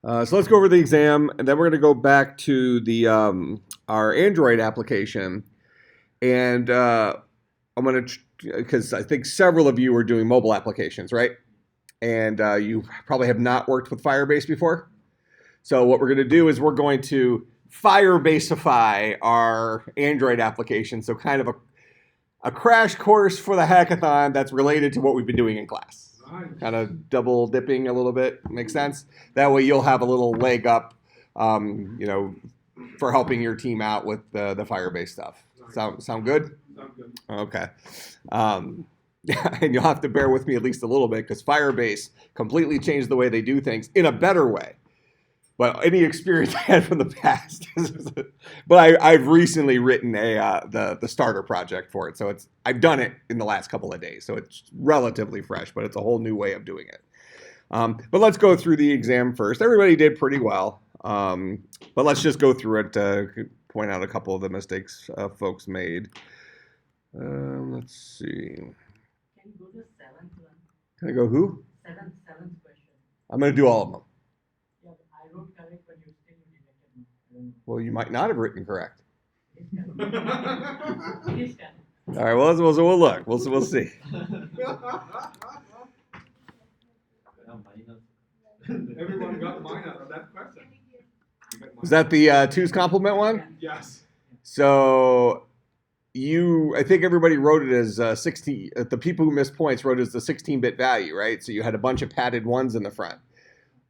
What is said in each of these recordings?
So let's go over the exam, and then we're going to go back to the our Android application. And I'm going to, because I think several of you are doing mobile applications, right? And you probably have not worked with Firebase before. So what we're going to do is we're going to Firebaseify our Android application. So kind of a crash course for the hackathon that's related to what we've been doing in class. Kind of double dipping a little bit. Makes sense? That way you'll have a little leg up, for helping your team out with the Firebase stuff. Sound good? Sound good. Okay. And you'll have to bear with me at least a little bit because Firebase completely changed the way they do things in a better way. But any experience I had from the past, but I've recently written the starter project for it, so I've done it in the last couple of days, so it's relatively fresh, but it's a whole new way of doing it. But let's go through the exam first. Everybody did pretty well, but let's just go through it to point out a couple of the mistakes folks made. Let's see. Can you go to 7th one? Can I go who? Seventh question. I'm going to do all of them. Yeah, I wrote correct, but you still rejected me. Well, you might not have written correct. It is correct. It is correct. All right, well, we'll look. We'll see. Everyone got mine out of that question. Was that the two's complement one? Yes. So I think everybody wrote it as 16. The people who missed points wrote it as the 16-bit value, right? So you had a bunch of padded ones in the front.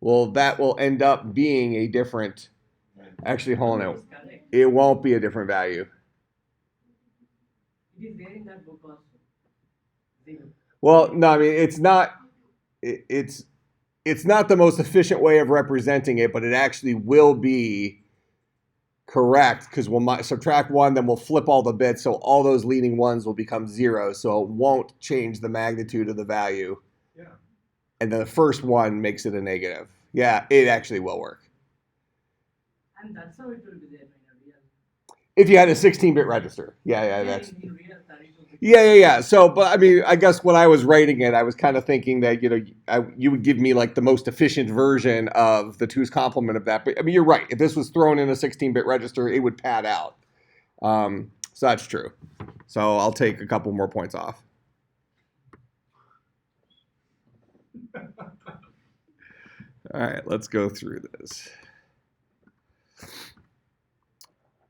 Well, that will end up being a different. Actually, hold on. It won't be a different value. It is there in that book also. 0. Well, no, I mean it's not. It's not the most efficient way of representing it, but it actually will be correct because we'll subtract 1, then we'll flip all the bits, so all those leading ones will become 0, so it won't change the magnitude of the value. Yeah. And then the first one makes it a negative. Yeah, it actually will work. And that's how it will be there in a real. If you had a 16-bit register. Yeah, that's. In real 32 bit. Yeah. So, but I mean, I guess when I was writing it, I was kind of thinking that, you would give me like the most efficient version of the two's complement of that. But I mean, you're right. If this was thrown in a 16-bit register, it would pad out. So that's true. So I'll take a couple more points off. All right, let's go through this.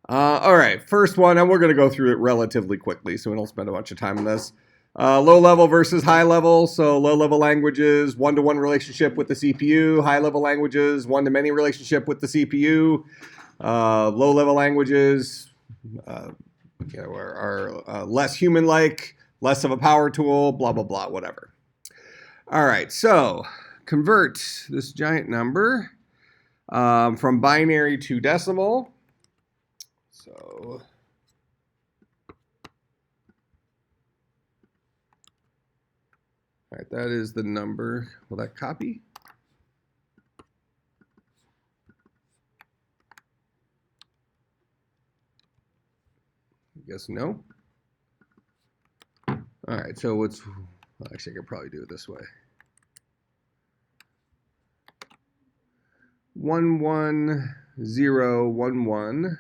All right, first one, and we're going to go through it relatively quickly so we don't spend a bunch of time on this. Low level versus high level. So low level languages, one-to-one relationship with the CPU. High level languages, one-to-many relationship with the CPU. Low level languages are less human-like, less of a power tool, blah, blah, blah, whatever. All right, so convert this giant number from binary to decimal. So all right, that is the number. Will that copy? I guess no. All right, so actually I could probably do it this way. 11011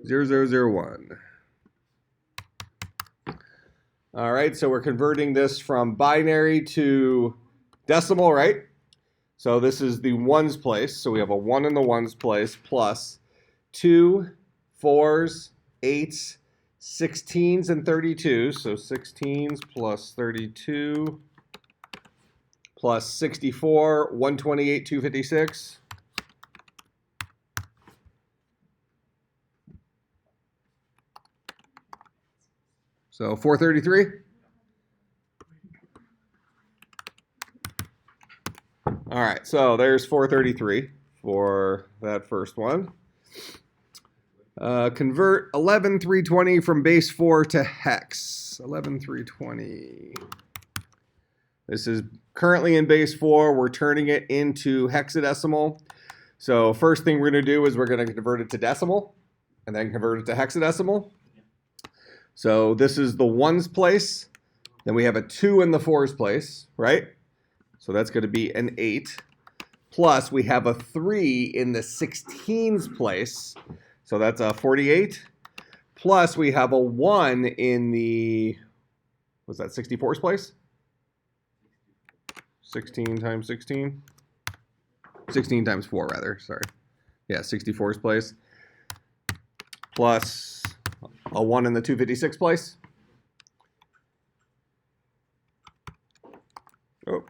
0001. All right, so we're converting this from binary to decimal, right? So this is the ones place. So we have a 1 in the ones place plus 2 4s, 8s, 16s, and 32s. So 16s plus 32 plus 64, 128, 256. So 433. All right, so there's 433 for that first one. Convert 11320 from base 4 to hex. 11320. This is currently in base 4. We're turning it into hexadecimal. So first thing we're going to do is we're going to convert it to decimal and then convert it to hexadecimal. So this is the ones place. Then we have a 2 in the fours place, right? So that's going to be an 8. Plus we have a 3 in the 16's place. So that's a 48. Plus we have a 1 in the, was that 64's place? 16 times 16? 16 times 4 rather, sorry. Yeah, 64's place. Plus a 1 in the 256 place. Oh.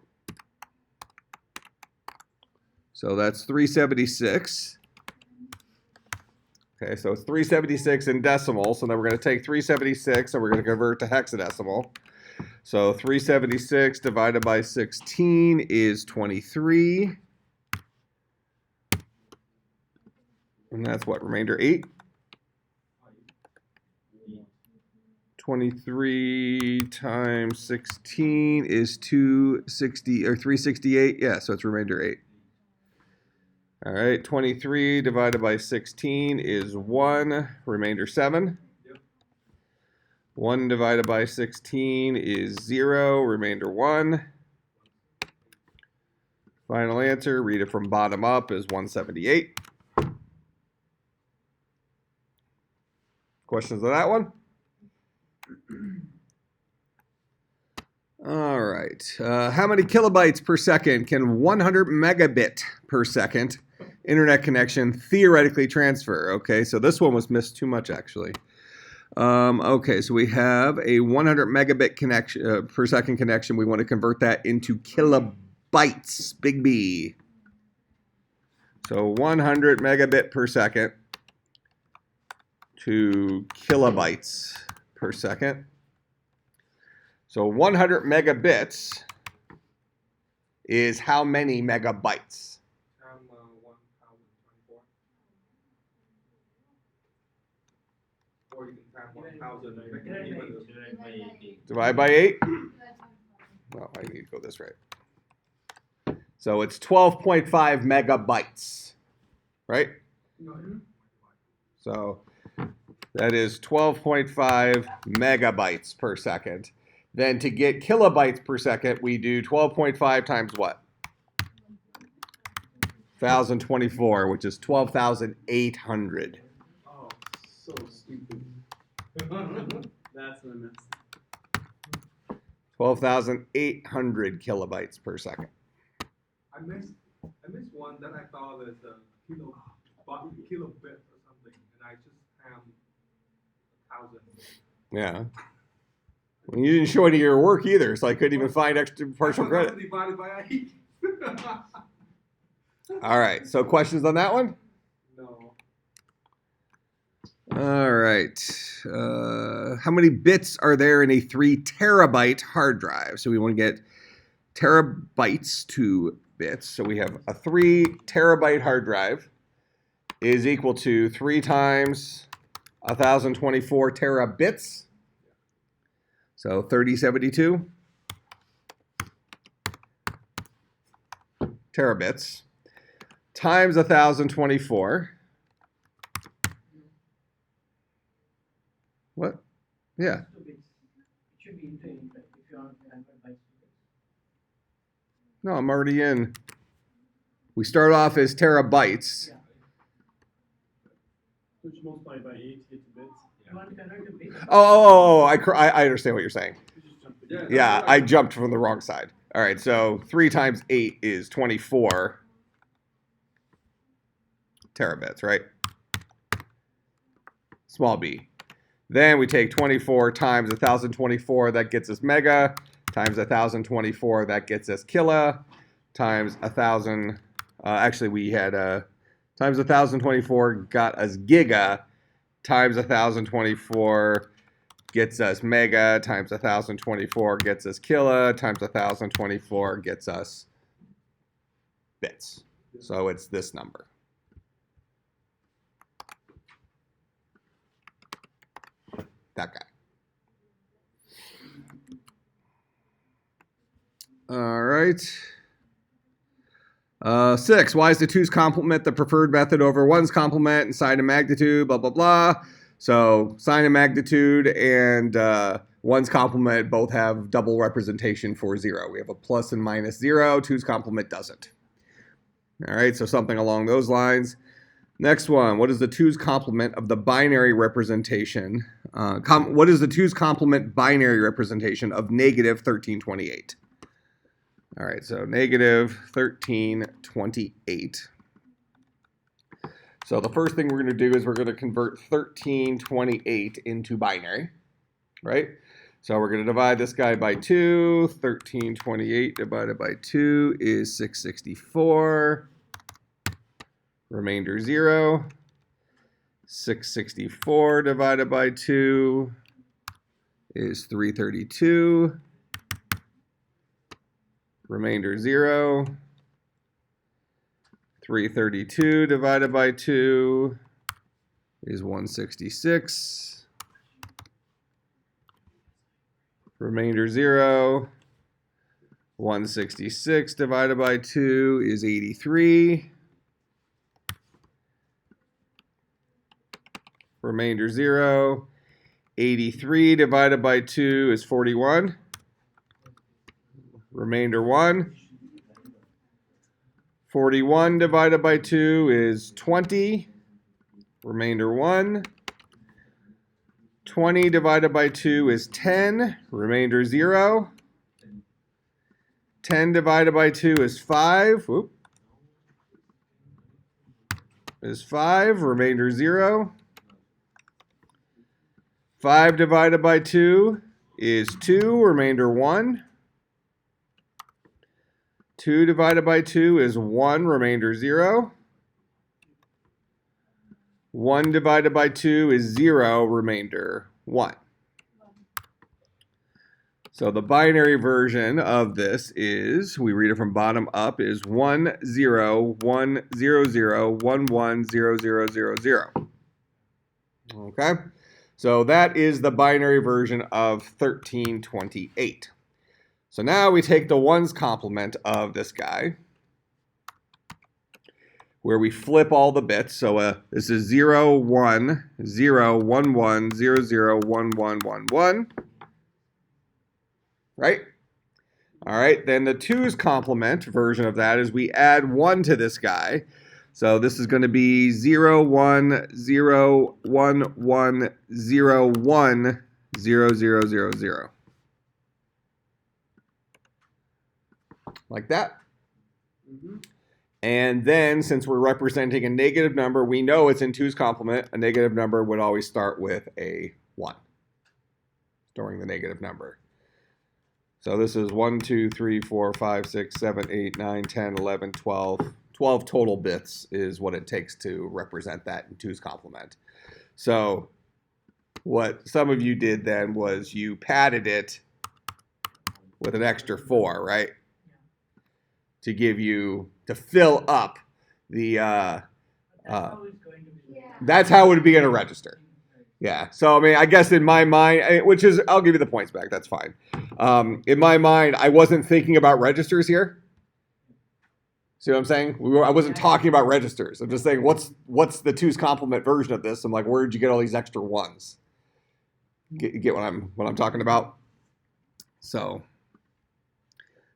So that's 376. Okay, so it's 376 in decimal. So then we're going to take 376 and we're going to convert to hexadecimal. So 376 divided by 16 is 23. And that's what, remainder 8? 23 times 16 is 260 or 368. Yeah, so it's remainder 8. All right, 23 divided by 16 is 1, remainder 7. Yep. 1 divided by 16 is 0, remainder 1. Final answer, read it from bottom up, is 178. Questions on that one? All right. How many kilobytes per second can 100 megabit per second internet connection theoretically transfer? Okay, so this one was missed too much, actually. Okay, so we have a 100 megabit connection per second connection. We want to convert that into kilobytes, big B. So 100 megabit per second to kilobytes per second. So 100 megabits is how many megabytes? 1024. Or you can time 1000. Make it even. Divide by 8? Well, I need to go this way. So it's 12.5 megabytes, right? So that is 12.5 megabytes per second. Then to get kilobytes per second, we do 12.5 times what? 1,024, which is 12,800. Oh, so stupid. That's what I missed. 12,800 kilobytes per second. I missed one that I thought was a kilobit or something, and I just have 1,000. Yeah. Well, you didn't show any of your work either, so I couldn't even find extra partial credit. Divided by 8. All right, so questions on that one? No. All right. How many bits are there in a 3 terabyte hard drive? So we want to get terabytes to bits. So we have a 3 terabyte hard drive is equal to 3 times 1,024 terabits. So 3072 terabits times 1,024. What? Yeah. It should be into if you want to convert bytes to bits. No, I'm already in. We start off as terabytes. Yeah. Which multiplied by 8 to get to bits. You want to convert to bits? I understand what you're saying. You just jump it. Yeah. Yeah, I jumped from the wrong side. All right, so 3 times 8 is 24 terabits, right? Small b. Then we take 24 times 1,024, that gets us mega, times 1,024, that gets us kilo, times 1,000, actually we had, times 1,024 got us giga, times 1,024 gets us mega, times 1,024 gets us kilo, times 1,024 gets us bits. So it's this number. That guy. All right. 6. Why is the 2's complement the preferred method over 1's complement and sine and magnitude, blah, blah, blah. So sine and magnitude and One's complement both have double representation for 0. We have a plus and minus 0. Two's complement doesn't. All right, so something along those lines. Next one, what is the two's complement of the binary representation? What is the two's complement binary representation of negative 1328? All right, so negative 1328. So the first thing we're going to do is we're going to convert 1328 into binary, right? So we're going to divide this guy by 2. 1328 divided by 2 is 664. Remainder 0. 664 divided by 2 is 332. Remainder 0. 332 divided by 2 is 166. Remainder 0. 166 divided by 2 is 83. Remainder 0. 83 divided by 2 is 41. Remainder 1. 41 divided by 2 is 20. Remainder 1. 20 divided by 2 is 10. Remainder 0. 10 divided by 2 is 5. Whoop. Is 5. Remainder 0. 5 divided by 2 is 2. Remainder 1. 2 divided by 2 is 1. Remainder 0. 1 divided by 2 is 0. Remainder 1. So the binary version of this is, we read it from bottom up, is 1 0 1 0 0 1 1 0 0 0 0. Okay? So that is the binary version of 1328. So now we take the ones complement of this guy, where we flip all the bits. So this is 0 1 0 1 1 0 0 1 1 1 1. Right? All right, then the twos complement version of that is we add 1 to this guy. So this is going to be 0 1 0 1 1 0 1 0 0 0 0. Like that. And then since we're representing a negative number, we know it's in two's complement. A negative number would always start with a 1, storing the negative number. So this is 1, 2, 3, 4, 5, 6, 7, 8, 9, 10, 11, 12. 12 total bits is what it takes to represent that in two's complement. So what some of you did then was you padded it with an extra 4, right? To give you, to fill up the, that's how it would be in a register. Yeah, so I mean, I guess in my mind, which is, I'll give you the points back, that's fine. In my mind, I wasn't thinking about registers here. See what I'm saying? I wasn't talking about registers. I'm just saying, what's the two's complement version of this? I'm like, where did you get all these extra ones? Get what I'm talking about? So,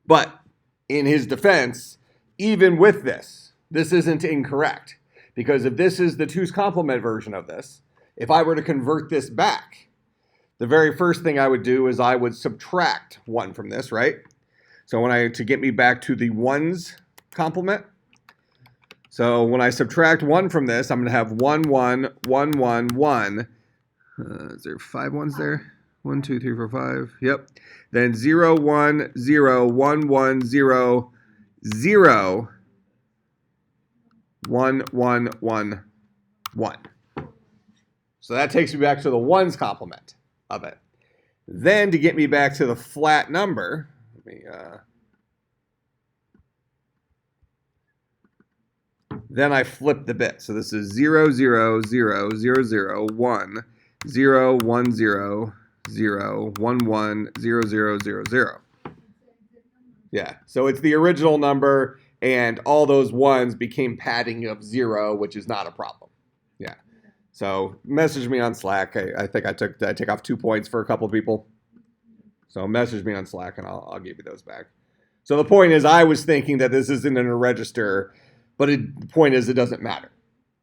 but in his defense, even with this isn't incorrect. Because if this is the two's complement version of this, if I were to convert this back, the very first thing I would do is I would subtract 1 from this, right? So to get me back to the ones complement. So when I subtract 1 from this, I'm going to have 1 1 1 1 1. Is there 5 ones there? 1 2 3 4 5. Yep. Then 0 1 0 1 1 0 0 1 1 1 1. So that takes me back to the ones complement of it. Then to get me back to the flat number, let me then I flip the bit. So this is 0 0 0 0 0 1 0 1 0 0 1 1 0 0 0 0. Yeah, so it's the original number, and all those ones became padding of 0, which is not a problem. Yeah. So message me on Slack. I think I take off 2 points for a couple of people. So message me on Slack and I'll give you those back. So the point is, I was thinking that this isn't in a register, but the point is, it doesn't matter.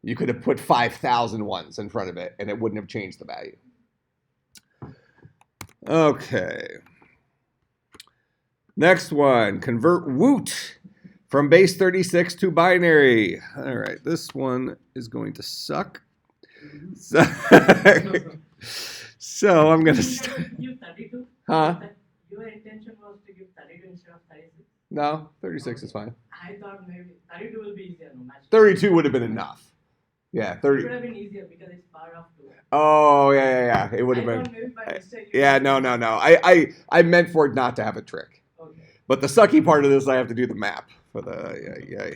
You could have put 5,000 ones in front of it and it wouldn't have changed the value. Okay. Next one, convert woot from base 36 to binary. All right, this one is going to suck. So, so I'm going to start. Give 32? Huh? Your intention was to give 32 instead of 36? No, 36 is fine. I thought maybe 32 will be easier. No, match 32 would have been enough. Yeah, It 30. would have been easier because it's power of 2. Oh, yeah. It would have I been. thought maybe by mistake you Yeah, did no. it. I meant for it not to have a trick. Okay. But the sucky part of this, I have to do the map for the, yeah.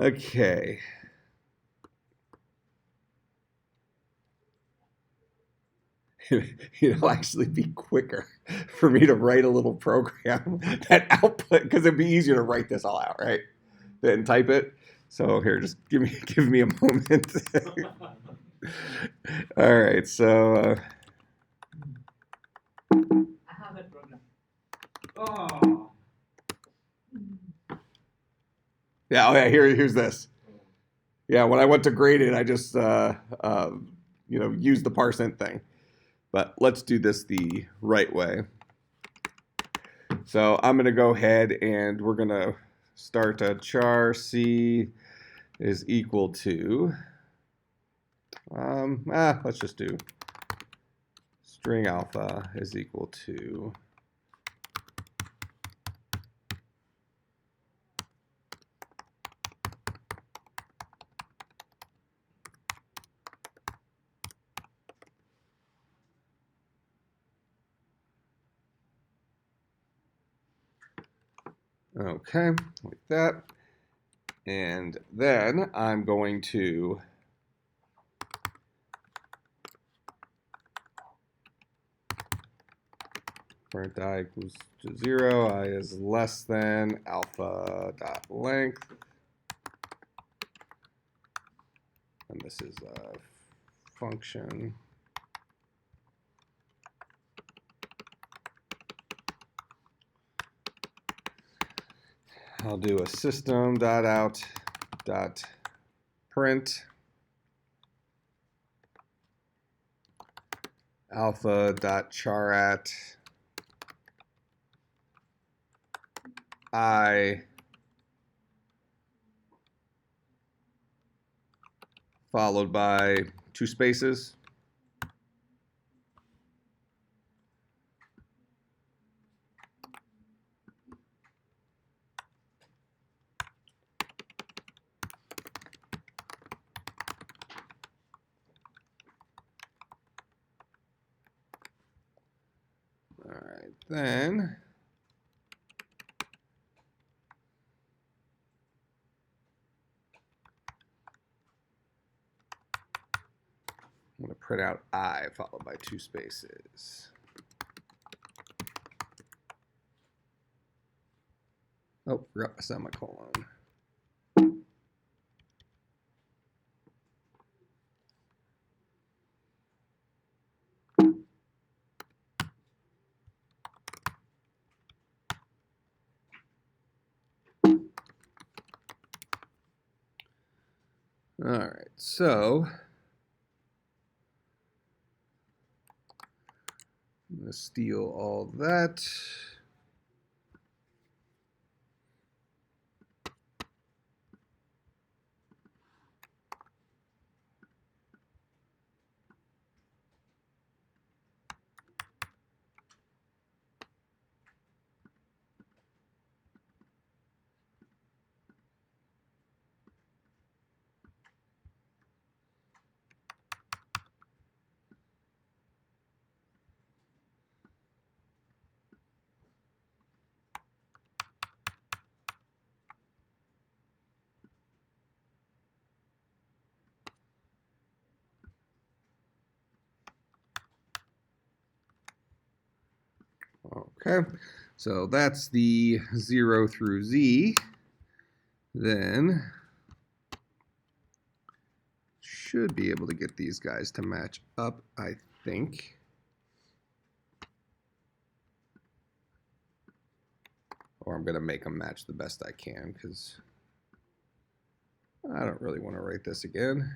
Okay. It'll actually be quicker for me to write a little program that output, because it'd be easier to write this all out, right? Than type it. So here, just give me a moment. All right, so I have that program. Oh. yeah, here's this. Yeah, when I went to Gradle, I just used the parseInt thing. But let's do this the right way. So I'm gonna go ahead and we're gonna start a char c is equal to let's just do string alpha is equal to okay, like that. And then I'm going to print I equals to 0, I is less than alpha dot length. And this is a function. I'll do a system.out.print alpha.charat I followed by 2 spaces. All right, then I'm going to print out I followed by 2 spaces. Oh, forgot a semicolon. All right, so I'm going to steal all that. Okay, so that's the 0 through Z. Then should be able to get these guys to match up, I think. or I'm going to make them match the best I can because I don't really want to write this again.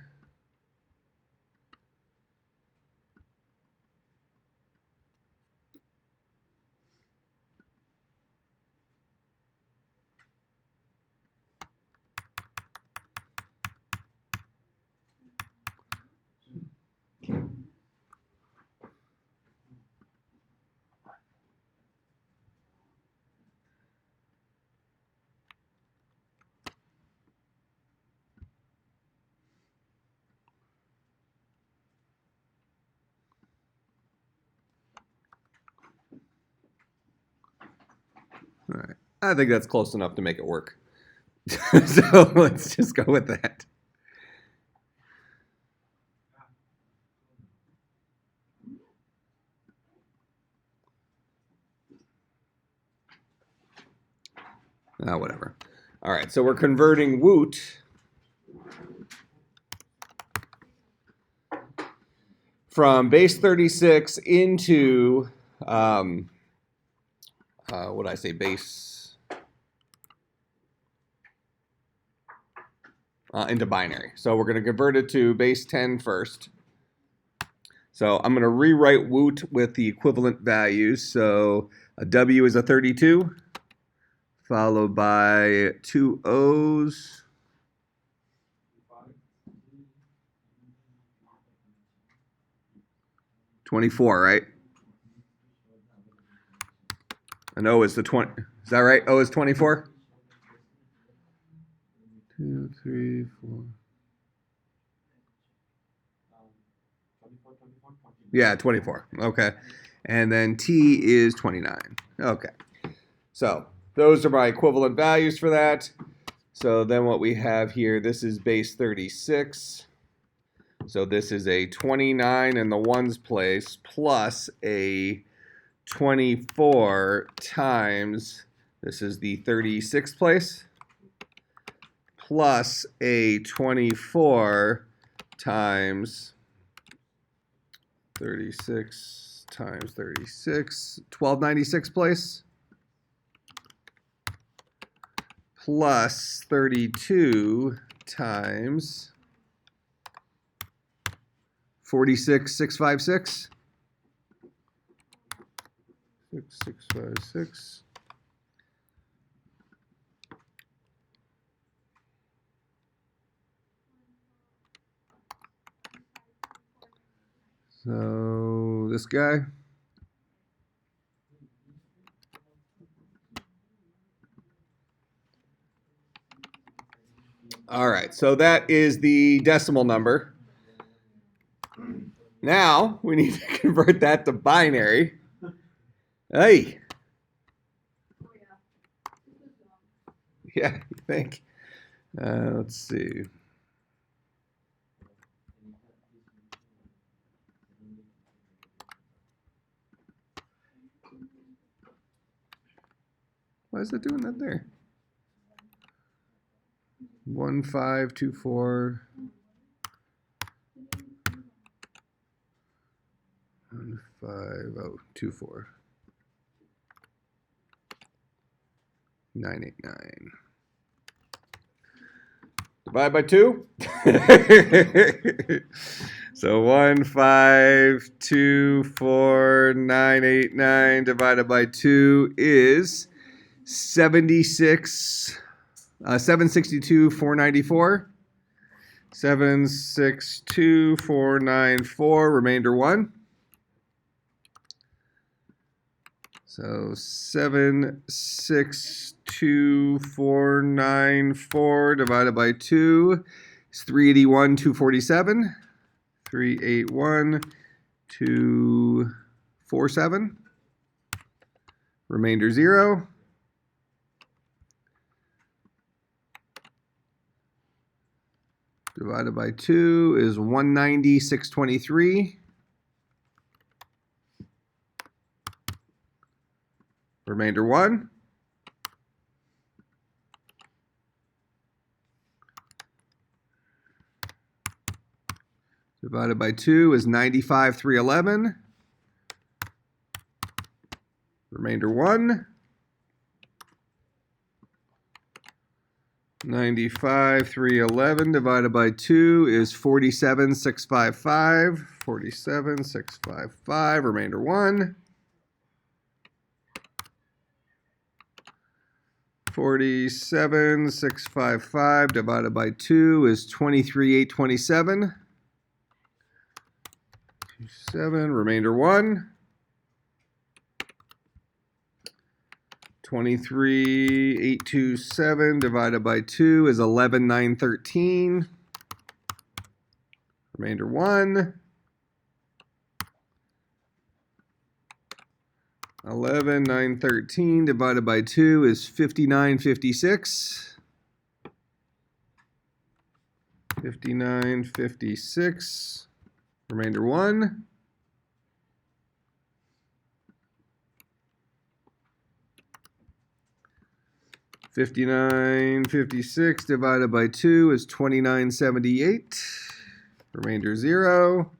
All right, I think that's close enough to make it work. So let's just go with that. Whatever. All right, so we're converting woot from base 36 into, what did I say, base, into binary. So we're going to convert it to base 10 first. So I'm going to rewrite woot with the equivalent values. So a W is a 32, followed by 2 O's. 24, right? An O is the 20. Is that right? O is 24? 2, 3, 4. Yeah, 24. Okay. And then T is 29. Okay. So those are my equivalent values for that. So then what we have here, this is base 36. So this is a 29 in the ones place plus a 24 times, this is the 36th place, plus a 24 times 36 times 36, 1296 place, plus 32 times 46656. 6656. So this guy. All right, so that is the decimal number. Now we need to convert that to binary. Hey. Yeah, you think? Let's see. Why is it doing that there? 1524. 15024. 989. Divide by 2. So 1524989 divided by 2 is 762,494. 762,494. Remainder 1. So 762,494 divided by 2 is 381,247. 381,247. Remainder 0. Divided by 2 is 190,623. Remainder 1. Divided by 2 is 95,311. Remainder 1. 95,311 divided by 2 is 47,655. 47,655, remainder 1. 47,655 divided by 2 is 23,827. 7, remainder 1. 23,827 divided by 2 is 11,913. Remainder 1. 11,913 divided by 2 is 59,56. 59,56. Remainder 1. 59,56 divided by 2 is 29,78. Remainder 0.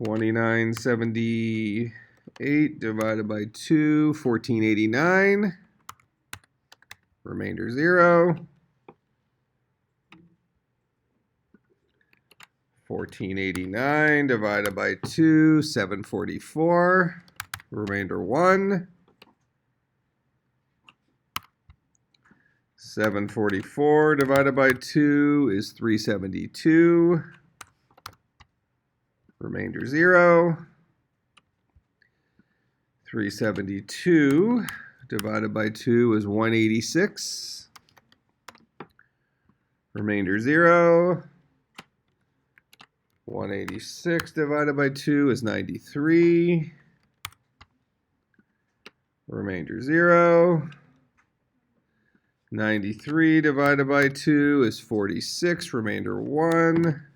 29,78 divided by 2, 14,89. Remainder 0. 1489 divided by 2, 744. Remainder 1. 744 divided by 2 is 372. Remainder 0. 372 divided by 2 is 186. Remainder 0. 186 divided by 2 is 93. Remainder 0. 93 divided by 2 is 46. Remainder 1.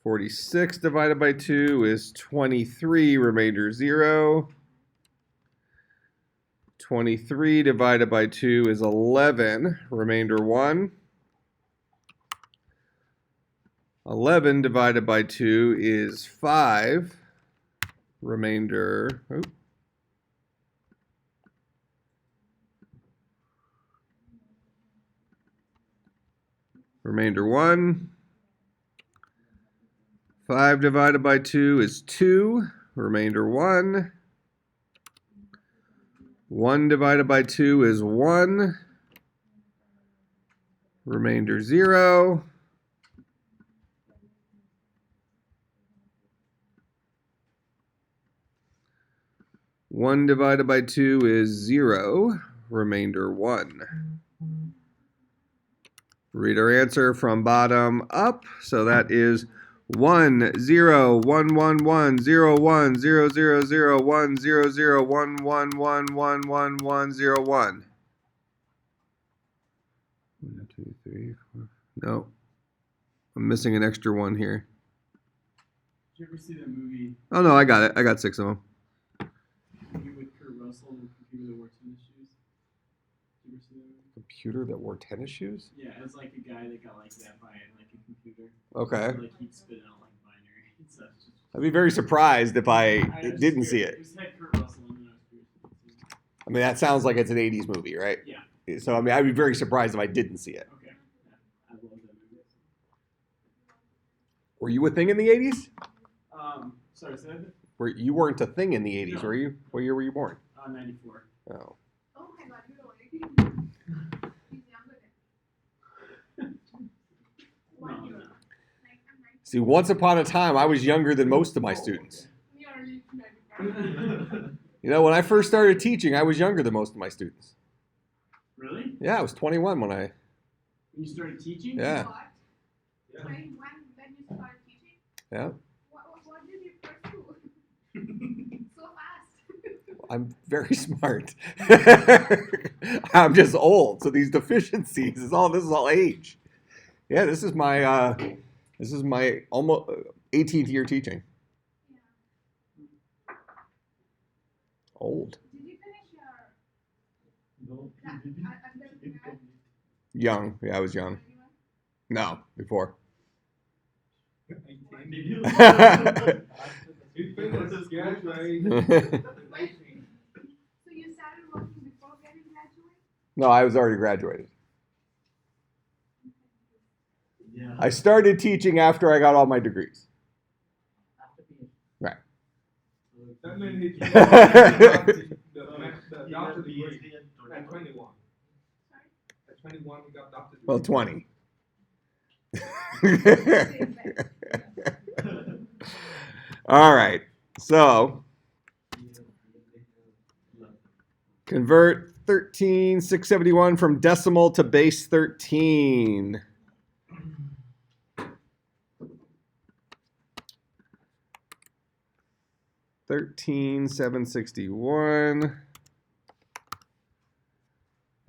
46 divided by 2 is 23. Remainder 0. 23 divided by 2 is 11. Remainder 1. 11 divided by 2 is 5. Remainder, remainder 1. 5 divided by 2 is 2. Remainder 1. 1 divided by 2 is 1. Remainder 0. 1 divided by 2 is 0. Remainder 1. Read our answer from bottom up. So that is 1 0 1 1 1 0 1 0 0 0 1 0 0 1 1 1 1 1 1 0 1. 1 2 3 4. No, I'm missing an extra one here. Did you ever see that movie? Oh no, I got it. I got 6 of them. Movie with Kurt Russell and the computer that wore tennis shoes. Did you ever see that movie? Computer that wore tennis shoes? Yeah, it was like a guy that got like that by like a computer. Okay. So, like he'd spit out like binary and stuff. I'd be very surprised if I didn't see it. It was had Kurt Russell in it. I was curious. I mean, that sounds like it's an 80s movie, right? Yeah. So, I mean, I'd be very surprised if I didn't see it. Okay. Yeah. I love that movie. Were you a thing in the 80s? Sorry, say that? You weren't a thing in the 80s, No. were you? What year were you born? 94. Oh. Oh my god, you're already he's younger than No, one year. no. Like, I'm like, See, once upon a time, I was younger than most of my students. you're already 95. You know, when I first started teaching, I was younger than most of my students. Really? Yeah, I was 21 when I. When you started teaching? Yeah. What? Yeah. When you started teaching, Yeah. what did you pursue so fast? I'm very smart. I'm just old, so these deficiencies this is all age. Yeah, this is my almost 18th year teaching. Yeah. Old. Did you finish your No. undergrad? Young. Yeah, I was young. No, before. Maybe He finished graduate. So you started working before getting graduate? No, I was already graduated. Yeah. I started teaching after I got all my degrees. After PhD. Right. That means he The doctor degree at 21. Sorry? At 21, he got doctor degree. Well, 20. All right. So convert 13,671 from decimal to base 13. $13,761.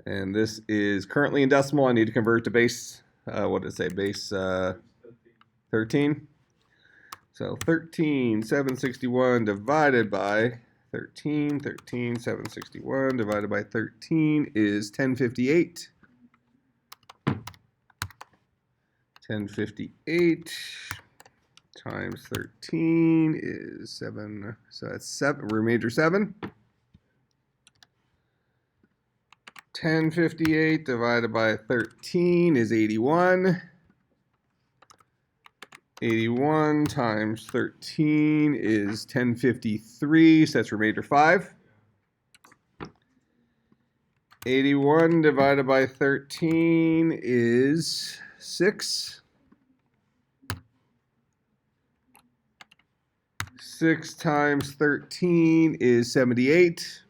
And this is currently in decimal. I need to convert to base, what did it say? Base 13. So 13,761 divided by 13,761 divided by 13 is 1058. 1058 times 13 is 7. So that's 7, remainder 7. 1058 divided by 13 is 81. 81 times 13 is 1053, so that's remainder 5. 81 divided by 13 is 6. 6 times 13 is 78.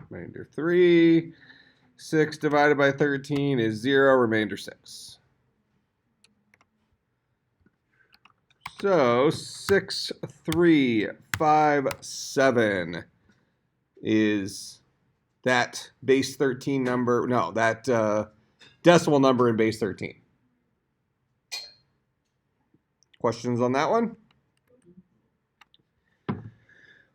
Remainder 3. 6 divided by 13 is 0. Remainder 6. So 6357 is that base 13 number. No, that decimal number in base 13. Questions on that one?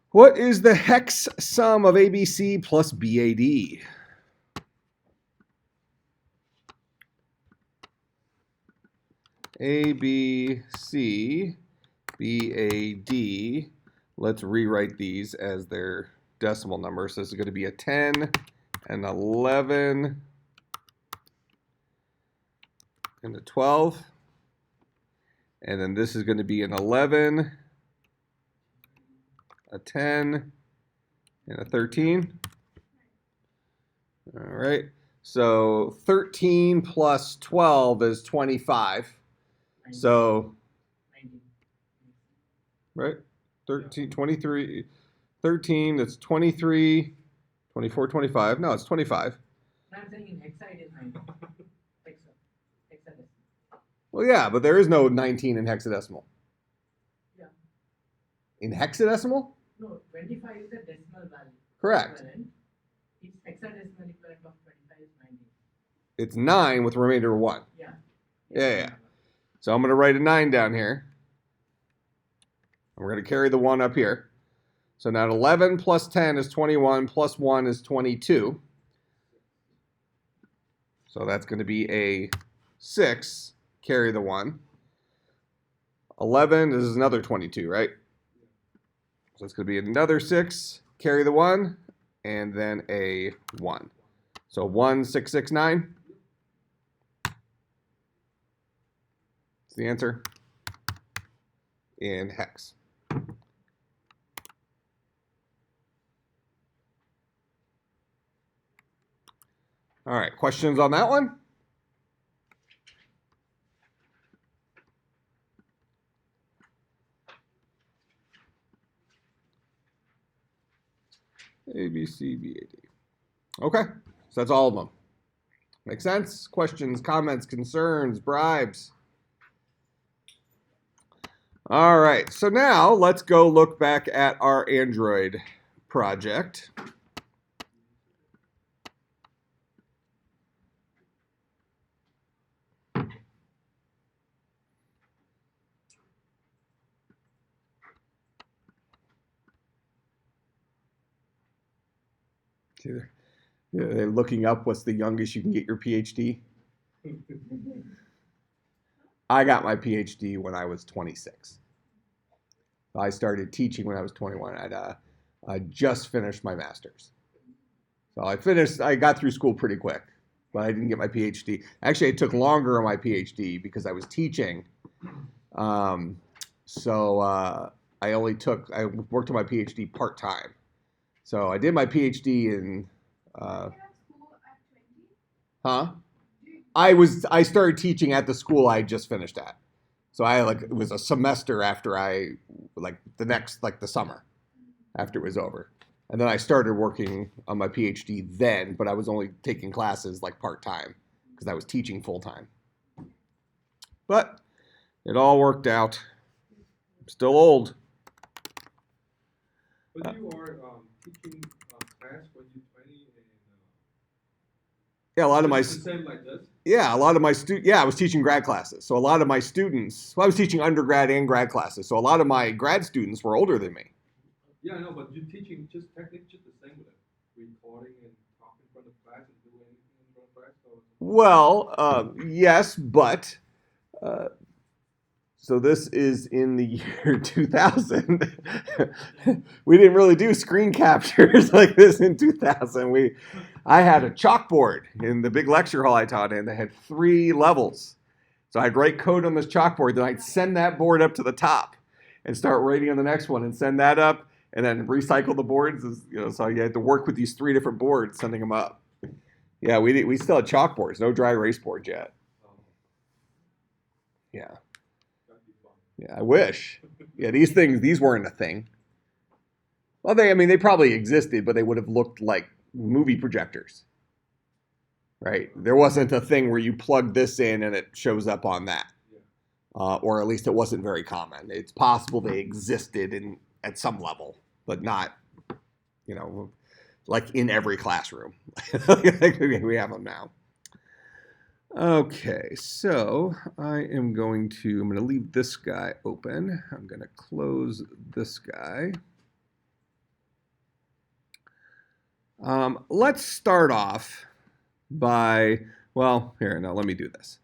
What is the hex sum of ABC plus BAD? ABC, BAD. Let's rewrite these as their decimal numbers. So this is going to be a 10, an 11, and a 12. And then this is going to be an 11, a 10, and a 13. All right. So 13 plus 12 is 25. So, 19. right? 13, 23, 13, that's 23, 24, 25. No, it's 25. I'm saying in hexa it is 19. Hexadecimal. Well, yeah, but there is no 19 in hexadecimal. Yeah. In hexadecimal? No, 25 is the decimal value. Correct. Equivalent. Its hexadecimal equivalent of 25 is 19. It's 9 with remainder of 1. Yeah. Yeah. So I'm going to write a 9 down here. And we're going to carry the 1 up here. So now 11 plus 10 is 21, plus 1 is 22. So that's going to be a 6, carry the 1. 11 is another 22, right? So it's going to be another 6, carry the 1, and then a 1. So 1669. That's the answer in hex. All right, questions on that one? A, B, C, B, A, D. Okay, so that's all of them. Make sense? Questions, comments, concerns, bribes? All right, so now let's go look back at our Android project. They're looking up what's the youngest you can get your PhD. I got my PhD when I was 26. I started teaching when I was 21. I just finished my master's. So I got through school pretty quick, but I didn't get my PhD. Actually, it took longer on my PhD because I was teaching. I worked on my PhD part-time. So I did my PhD in, Did you have school at 20? huh? Did I started teaching at the school I just finished at. So it was a semester after the summer after it was over. And then I started working on my PhD then, but I was only taking classes like part-time because I was teaching full-time. But it all worked out. I'm still old. But you are teaching class when you're 20 and Yeah, a lot of my it's the same like this? yeah, a lot of my I was teaching grad classes. So a lot of my students, I was teaching undergrad and grad classes. So a lot of my grad students were older than me. Yeah, I know, but you're teaching just technically just the same with it. Recording and talking in front of class and doing anything in front of class. Well, yes, but so this is in the year 2000. We didn't really do screen captures like this in 2000. I had a chalkboard in the big lecture hall I taught in that had 3 levels. So I'd write code on this chalkboard, then I'd send that board up to the top and start writing on the next one and send that up and then recycle the boards. So you had to work with these 3 different boards, sending them up. Yeah, we still had chalkboards, no dry erase boards yet. Yeah. That'd be fun. Yeah, I wish. Yeah, these weren't a thing. Well, they probably existed, but they would have looked like movie projectors, right? There wasn't a thing where you plug this in and it shows up on that, or at least it wasn't very common. It's possible they existed at some level, but not, like in every classroom. We have them now. Okay, so I'm going to leave this guy open. I'm going to close this guy. Let's start off by, let me do this.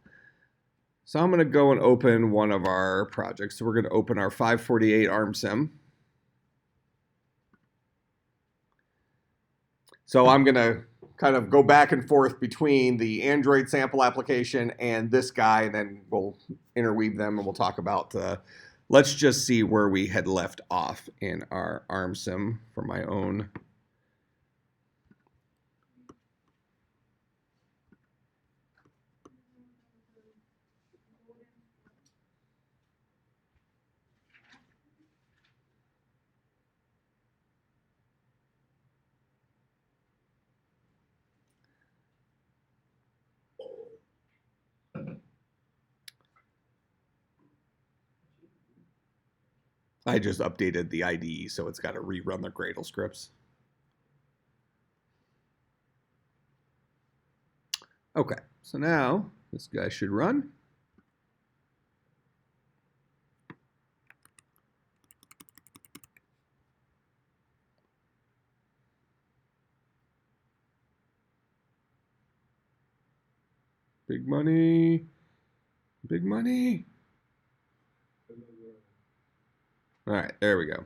So I'm going to go and open one of our projects. So we're going to open our 548 ARM-Sim. So I'm going to kind of go back and forth between the Android sample application and this guy, and then we'll interweave them and we'll talk about, let's just see where we had left off in our ARM-Sim for my own. I just updated the IDE, so it's got to rerun the Gradle scripts. Okay, so now this guy should run. Big money, big money. All right, there we go.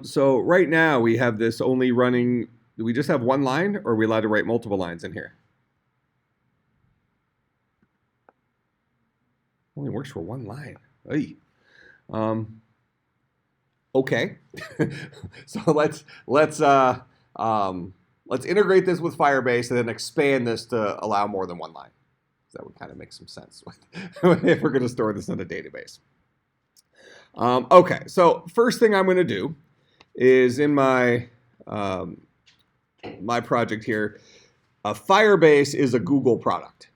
So right now we have this only running, do we just have one line or are we allowed to write multiple lines in here? Only works for one line. Oy. Okay, so let's integrate this with Firebase and then expand this to allow more than one line. That would kind of make some sense if we're going to store this in a database. Okay, so first thing I'm going to do is in my my project here, Firebase is a Google product.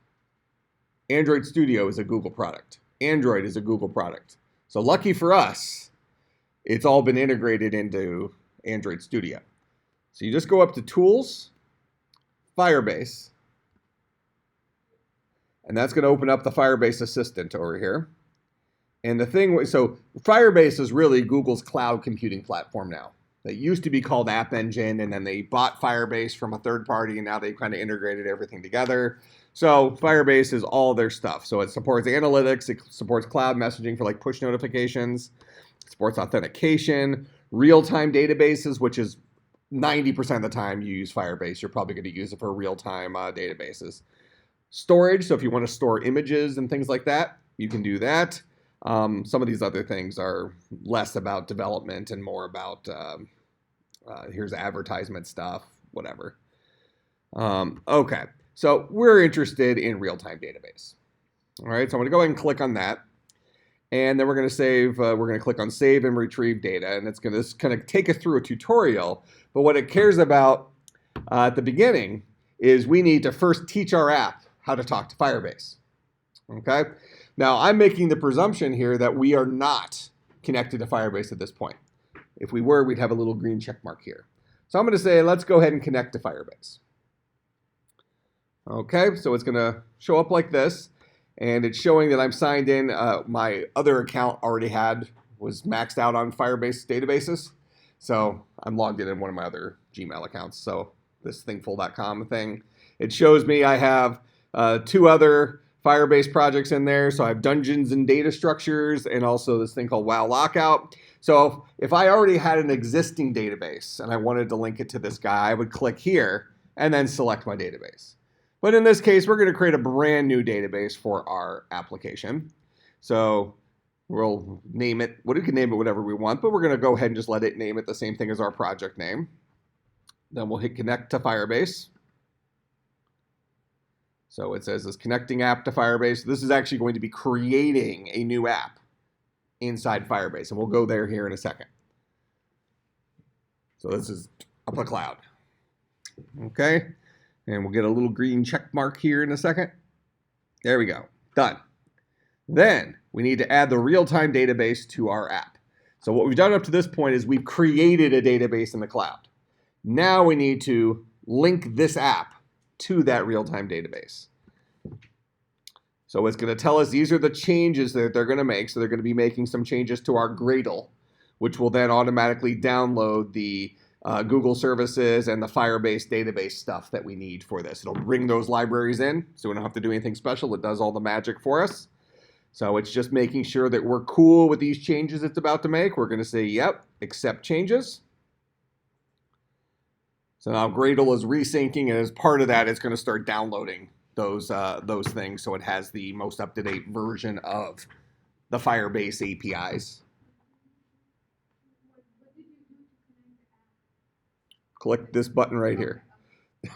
Android Studio is a Google product. Android is a Google product. So lucky for us, it's all been integrated into Android Studio. So you just go up to Tools, Firebase, and that's going to open up the Firebase Assistant over here. And the thing, so Firebase is really Google's cloud computing platform now. It used to be called App Engine, and then they bought Firebase from a third party, and now they've kind of integrated everything together. So Firebase is all their stuff. So it supports analytics, it supports cloud messaging for like push notifications, it supports authentication, real-time databases, which is 90% of the time you use Firebase, you're probably going to use it for real-time databases. Storage, so if you want to store images and things like that, you can do that. Some of these other things are less about development and more about here's advertisement stuff, whatever. Okay, so we're interested in real-time database. All right, so I'm going to go ahead and click on that. And then we're going to save, we're going to click on save and retrieve data. And it's going to kind of take us through a tutorial. But what it cares about at the beginning is we need to first teach our app how to talk to Firebase. Okay? Now, I'm making the presumption here that we are not connected to Firebase at this point. If we were, we'd have a little green check mark here. So I'm going to say, let's go ahead and connect to Firebase. Okay, so it's going to show up like this. And it's showing that I'm signed in. My other account already was maxed out on Firebase databases. So I'm logged in one of my other Gmail accounts. So this thingful.com thing. It shows me I have 2 other Firebase projects in there. So I have dungeons and data structures and also this thing called WoW Lockout. So if I already had an existing database and I wanted to link it to this guy, I would click here and then select my database. But in this case, we're going to create a brand new database for our application. So we'll name it, we can name it whatever we want, but we're going to go ahead and just let it name it the same thing as our project name. Then we'll hit connect to Firebase. So it says this connecting app to Firebase. This is actually going to be creating a new app inside Firebase, and we'll go there here in a second. So this is up the cloud. Okay. And we'll get a little green check mark here in a second. There we go. Done. Then we need to add the real-time database to our app. So what we've done up to this point is we've created a database in the cloud. Now we need to link this app to that real-time database. So it's going to tell us these are the changes that they're going to make. So they're going to be making some changes to our Gradle, which will then automatically download the Google services and the Firebase database stuff that we need for this. It'll bring those libraries in, so we don't have to do anything special. It does all the magic for us. So it's just making sure that we're cool with these changes it's about to make. We're going to say, yep, accept changes. So now Gradle is resyncing, and as part of that, it's going to start downloading those things so it has the most up-to-date version of the Firebase APIs. Click this button right here.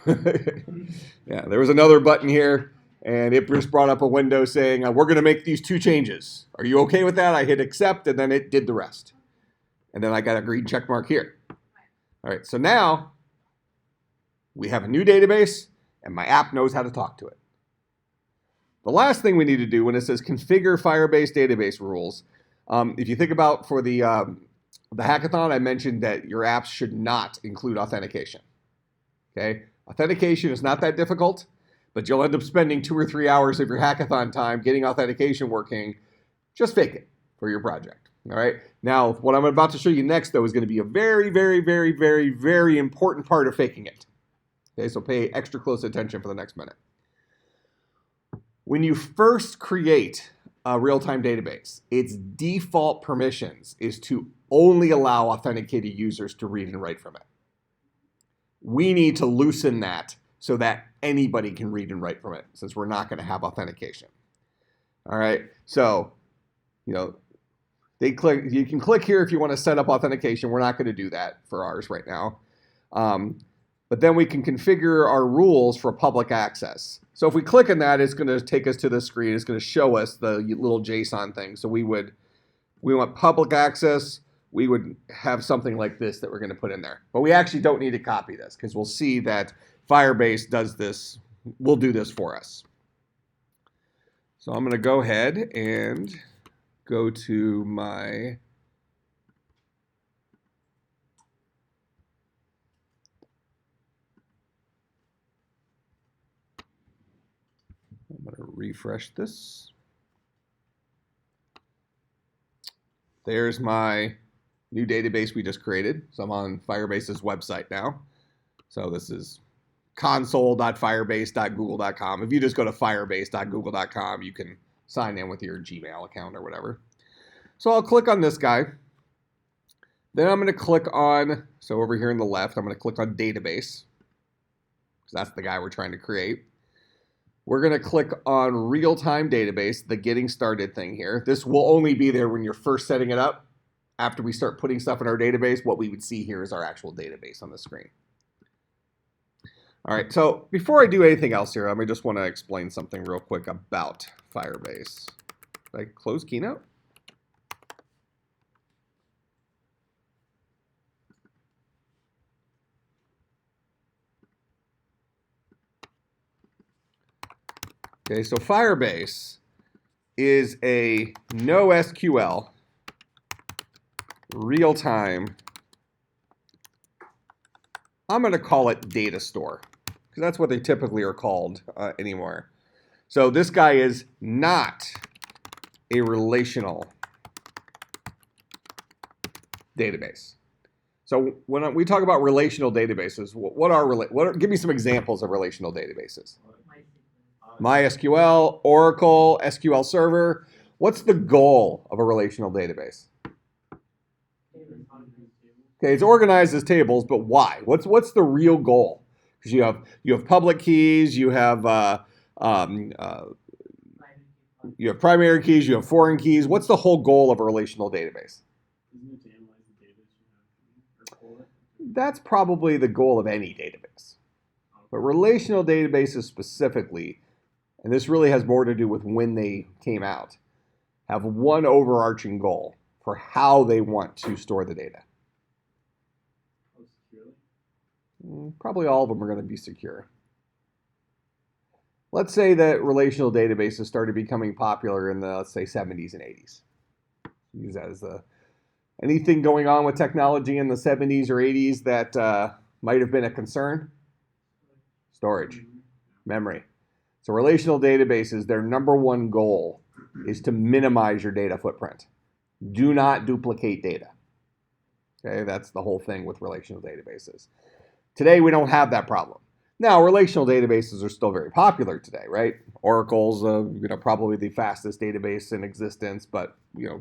Yeah, there was another button here, and it just brought up a window saying, we're going to make these 2 changes. Are you okay with that? I hit accept, and then it did the rest. And then I got a green check mark here. All right, so now we have a new database, and my app knows how to talk to it. The last thing we need to do when it says configure Firebase database rules, if you think about for the hackathon, I mentioned that your apps should not include authentication. Okay, authentication is not that difficult, but you'll end up spending 2 or 3 hours of your hackathon time getting authentication working. Just fake it for your project. All right. Now, what I'm about to show you next, though, is going to be a very, very, very, very, very important part of faking it. Okay, so pay extra close attention for the next minute. When you first create a real-time database, its default permissions is to only allow authenticated users to read and write from it. We need to loosen that so that anybody can read and write from it, since we're not going to have authentication. All right, so, you can click here if you want to set up authentication. We're not going to do that for ours right now. But then we can configure our rules for public access. So if we click on that, it's going to take us to the screen. It's going to show us the little JSON thing. So we want public access. We would have something like this that we're going to put in there. But we actually don't need to copy this because we'll see that Firebase does this, will do this for us. So I'm going to go ahead and go to my I'm going to refresh this. There's my new database we just created. So I'm on Firebase's website now. So this is console.firebase.google.com. If you just go to firebase.google.com, you can sign in with your Gmail account or whatever. So I'll click on this guy. Then I'm going to click on, so over here on the left, I'm going to click on database, because that's the guy we're trying to create. We're going to click on real-time database, the getting started thing here. This will only be there when you're first setting it up. After we start putting stuff in our database, what we would see here is our actual database on the screen. All right, so before I do anything else here, I just want to explain something real quick about Firebase. Did I close Keynote? Okay, so Firebase is a NoSQL real-time, I'm going to call it data store, because that's what they typically are called anymore. So this guy is not a relational database. So when we talk about relational databases, give me some examples of relational databases. MySQL, Oracle, SQL Server. What's the goal of a relational database? Okay, it's organized as tables, but why? What's the real goal? Because you have public keys, you have primary keys, you have foreign keys. What's the whole goal of a relational database? Isn't it to analyze the data that you have or pull it? That's probably the goal of any database. But relational databases specifically, and this really has more to do with when they came out, have one overarching goal for how they want to store the data. Oh, securely? Probably all of them are going to be secure. Let's say that relational databases started becoming popular in the, let's say, 70s and 80s. Use that as anything going on with technology in the 70s or 80s that might have been a concern? Storage, memory. So relational databases, their number one goal is to minimize your data footprint. Do not duplicate data. Okay, that's the whole thing with relational databases. Today, we don't have that problem. Now, relational databases are still very popular today, right? Oracle's probably the fastest database in existence, but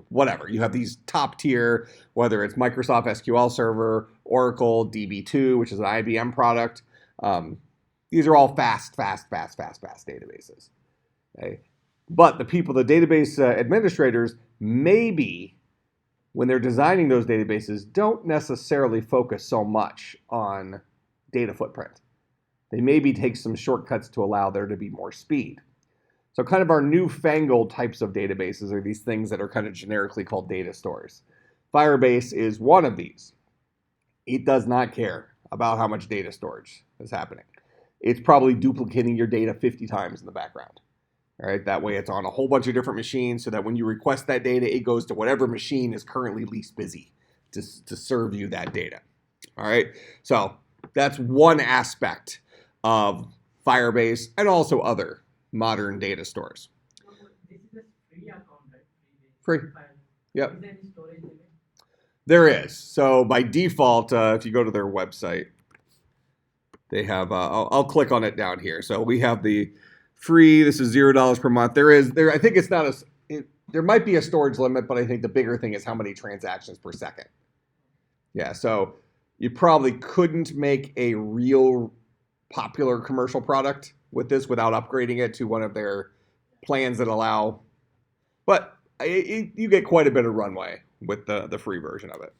whatever. You have these top tier, whether it's Microsoft SQL Server, Oracle, DB2, which is an IBM product. These are all fast databases. Okay? But the database administrators, maybe when they're designing those databases, don't necessarily focus so much on data footprint. They maybe take some shortcuts to allow there to be more speed. So kind of our newfangled types of databases are these things that are kind of generically called data stores. Firebase is one of these. It does not care about how much data storage is happening. It's probably duplicating your data 50 times in the background. All right, that way it's on a whole bunch of different machines so that when you request that data, it goes to whatever machine is currently least busy to serve you that data. All right, so that's one aspect of Firebase and also other modern data stores. This is a free account, right? Free. Yep. Is there any storage limit? There is. So by default, if you go to their website, they have, I'll click on it down here. So we have the free, this is $0 per month. I think it's not there might be a storage limit, but I think the bigger thing is how many transactions per second. Yeah, so you probably couldn't make a real popular commercial product with this without upgrading it to one of their plans that allow, but you get quite a bit of runway with the free version of it.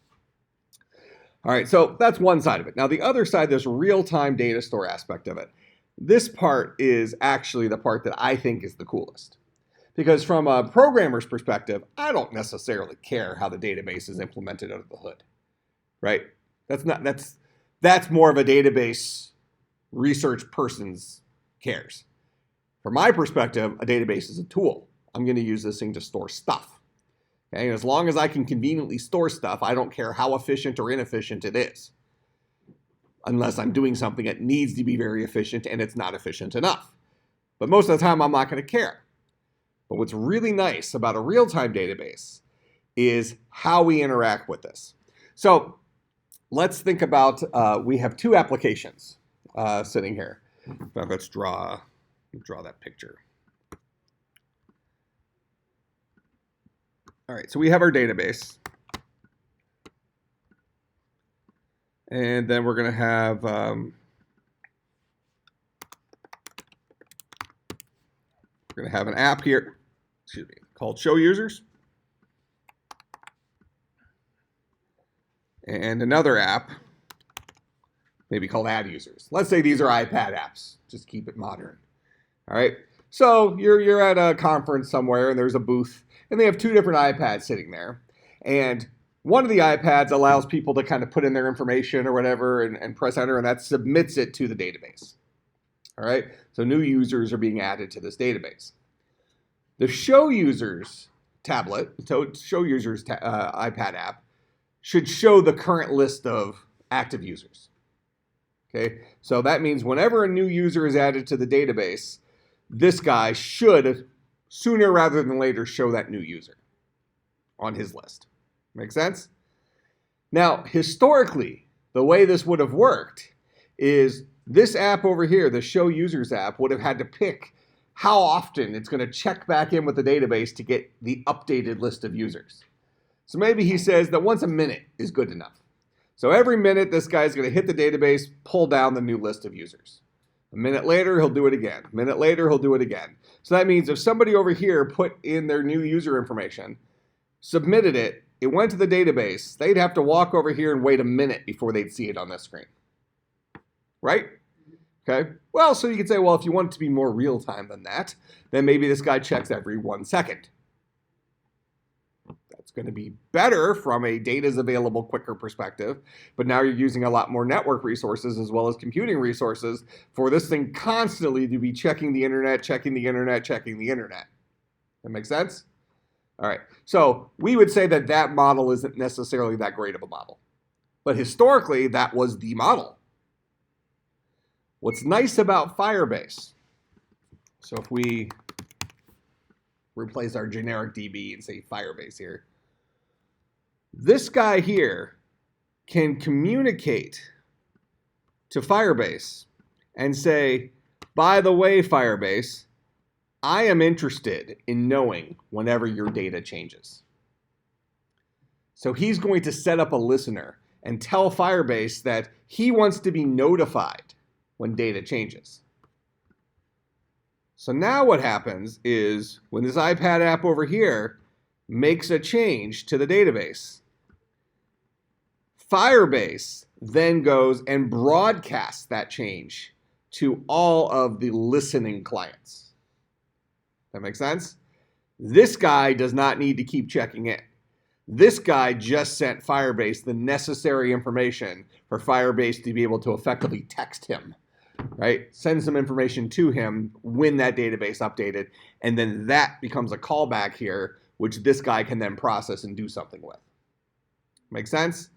All right, so that's one side of it. Now the other side, this real-time data store aspect of it. This part is actually the part that I think is the coolest. Because from a programmer's perspective, I don't necessarily care how the database is implemented under the hood, right? That's more of a database research person's cares. From my perspective, a database is a tool. I'm going to use this thing to store stuff. Okay? And as long as I can conveniently store stuff, I don't care how efficient or inefficient it is. Unless I'm doing something that needs to be very efficient and it's not efficient enough. But most of the time, I'm not going to care. But what's really nice about a real-time database is how we interact with this. So let's think about, we have two applications sitting here. Now let's draw that picture. All right, so we have our database. And then we're going to have an app here, called Show Users. And another app, maybe called Add Users. Let's say these are iPad apps. Just keep it modern. All right. So you're at a conference somewhere, and there's a booth, and they have two different iPads sitting there. And one of the iPads allows people to kind of put in their information or whatever and press enter, and that submits it to the database. All right. So new users are being added to this database. The Show Users tablet, Show Users iPad app, should show the current list of active users. Okay, so that means whenever a new user is added to the database, this guy should, sooner rather than later, show that new user on his list. Make sense? Now, historically, the way this would have worked is this app over here, the Show Users app, would have had to pick how often it's going to check back in with the database to get the updated list of users. So maybe he says that once a minute is good enough. So every minute, this guy's going to hit the database, pull down the new list of users. A minute later, he'll do it again. A minute later, he'll do it again. So that means if somebody over here put in their new user information, submitted it, it went to the database, they'd have to walk over here and wait a minute before they'd see it on this screen. Right? Okay. Well, so you could say, well, if you want it to be more real time than that, then maybe this guy checks every 1 second. That's going to be better from a data's available quicker perspective, but now you're using a lot more network resources as well as computing resources for this thing constantly to be checking the internet, checking the internet, checking the internet. That make sense? All right. So we would say that that model isn't necessarily that great of a model, but historically that was the model. What's nice about Firebase, so if we replace our generic DB and say Firebase here, this guy here can communicate to Firebase and say, by the way, Firebase, I am interested in knowing whenever your data changes. So he's going to set up a listener and tell Firebase that he wants to be notified when data changes. So now what happens is when this iPad app over here makes a change to the database, Firebase then goes and broadcasts that change to all of the listening clients. That makes sense? This guy does not need to keep checking in. This guy just sent Firebase the necessary information for Firebase to be able to effectively text him, right? Send some information to him when that database updated, and then that becomes a callback here, which this guy can then process and do something with. Make sense?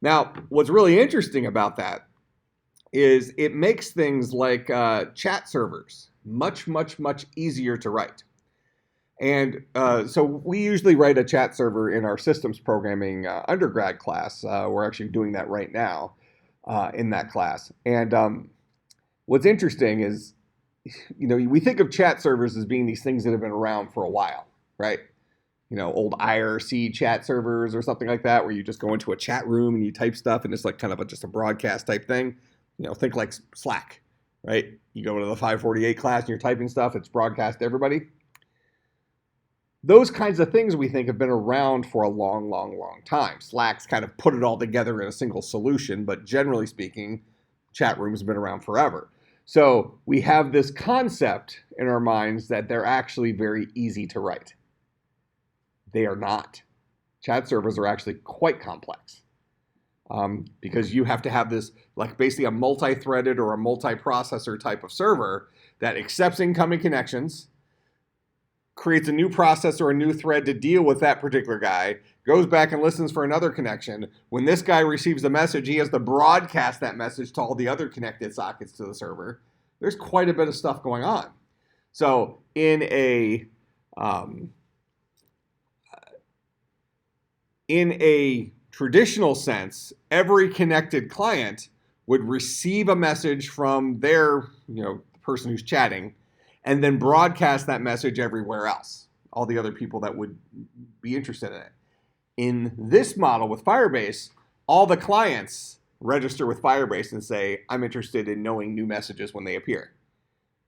Now, what's really interesting about that is it makes things like chat servers much, much, much easier to write. And so we usually write a chat server in our systems programming undergrad class. We're actually doing that right now in that class. And what's interesting is, you know, we think of chat servers as being these things that have been around for a while, right? You know, old IRC chat servers or something like that, where you just go into a chat room and you type stuff and it's like kind of just a broadcast type thing. You know, think like Slack, right? You go into the 548 class and you're typing stuff, it's broadcast to everybody. Those kinds of things we think have been around for a long, long, long time. Slack's kind of put it all together in a single solution, but generally speaking, chat rooms have been around forever. So we have this concept in our minds that they're actually very easy to write. They are not. Chat servers are actually quite complex because you have to have this, like basically a multi-threaded or a multi-processor type of server that accepts incoming connections, creates a new process or a new thread to deal with that particular guy, goes back and listens for another connection. When this guy receives the message, he has to broadcast that message to all the other connected sockets to the server. There's quite a bit of stuff going on. So in a traditional sense, every connected client would receive a message from their, person who's chatting, and then broadcast that message everywhere else, all the other people that would be interested in it. In this model with Firebase, all the clients register with Firebase and say, I'm interested in knowing new messages when they appear.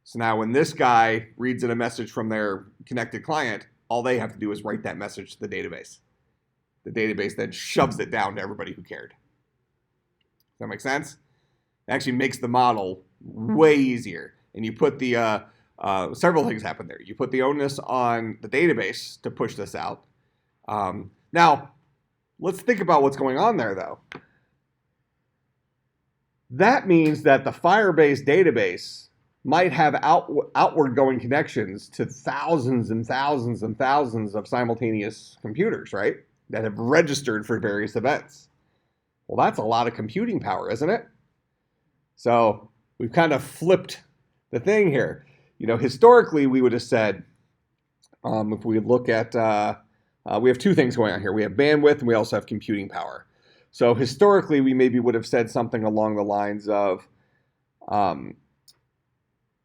So now when this guy reads in a message from their connected client, all they have to do is write that message to the database. The database then shoves it down to everybody who cared. Does that make sense? It actually makes the model way easier. And you put the, several things happen there. You put the onus on the database to push this out. Now, let's think about what's going on there, though. That means that the Firebase database might have outward going connections to thousands and thousands and thousands of simultaneous computers, right? That have registered for various events. Well, that's a lot of computing power, isn't it? So we've kind of flipped the thing here. Historically, we would have said, if we look at, we have two things going on here. We have bandwidth and we also have computing power. So historically, we maybe would have said something along the lines of,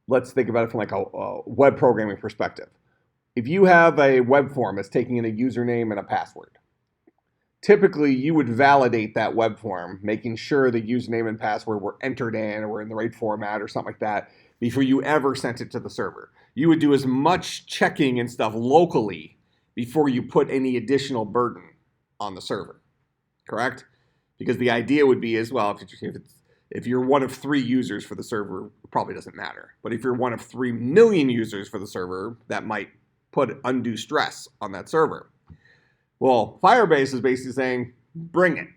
let's think about it from like a web programming perspective. If you have a web form that's taking in a username and a password, typically you would validate that web form, making sure the username and password were entered in or were in the right format or something like that before you ever sent it to the server. You would do as much checking and stuff locally before you put any additional burden on the server, correct? Because the idea would be as well, if you're one of 3 users for the server, it probably doesn't matter. But if you're one of 3 million users for the server, that might put undue stress on that server. Well, Firebase is basically saying, bring it.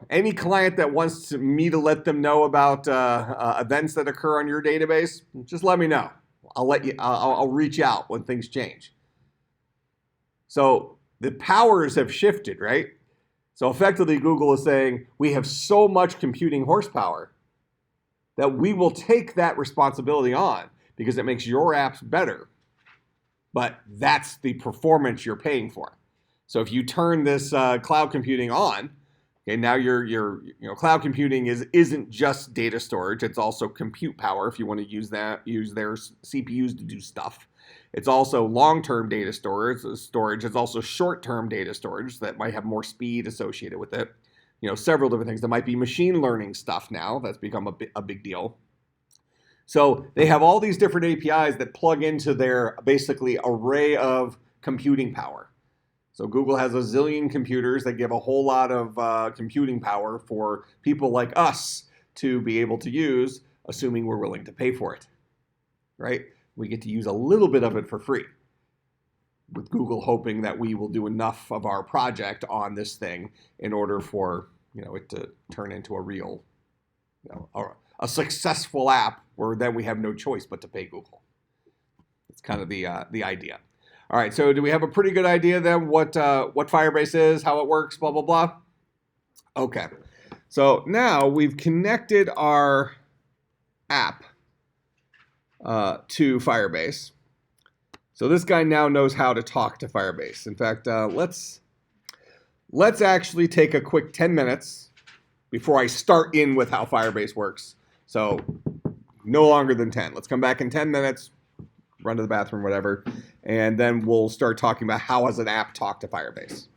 Any client that wants me to let them know about events that occur on your database, just let me know. I'll reach out when things change. So the powers have shifted, right? So effectively, Google is saying, we have so much computing horsepower that we will take that responsibility on because it makes your apps better. But that's the performance you're paying for. So if you turn this cloud computing on, okay, now your cloud computing isn't just data storage. It's also compute power if you want to use their CPUs to do stuff. It's also long-term data storage. It's also short-term data storage that might have more speed associated with it. Several different things. There might be machine learning stuff now that's become a big deal. So they have all these different APIs that plug into their basically array of computing power. So Google has a zillion computers that give a whole lot of computing power for people like us to be able to use, assuming we're willing to pay for it, right? We get to use a little bit of it for free, with Google hoping that we will do enough of our project on this thing in order for it to turn into a real, a successful app where then we have no choice but to pay Google. It's kind of the idea. All right, so do we have a pretty good idea then what Firebase is, how it works, blah, blah, blah? Okay, so now we've connected our app to Firebase. So this guy now knows how to talk to Firebase. In fact, let's actually take a quick 10 minutes before I start in with how Firebase works. So no longer than 10. Let's come back in 10 minutes, run to the bathroom, whatever, and then we'll start talking about how does an app talk to Firebase.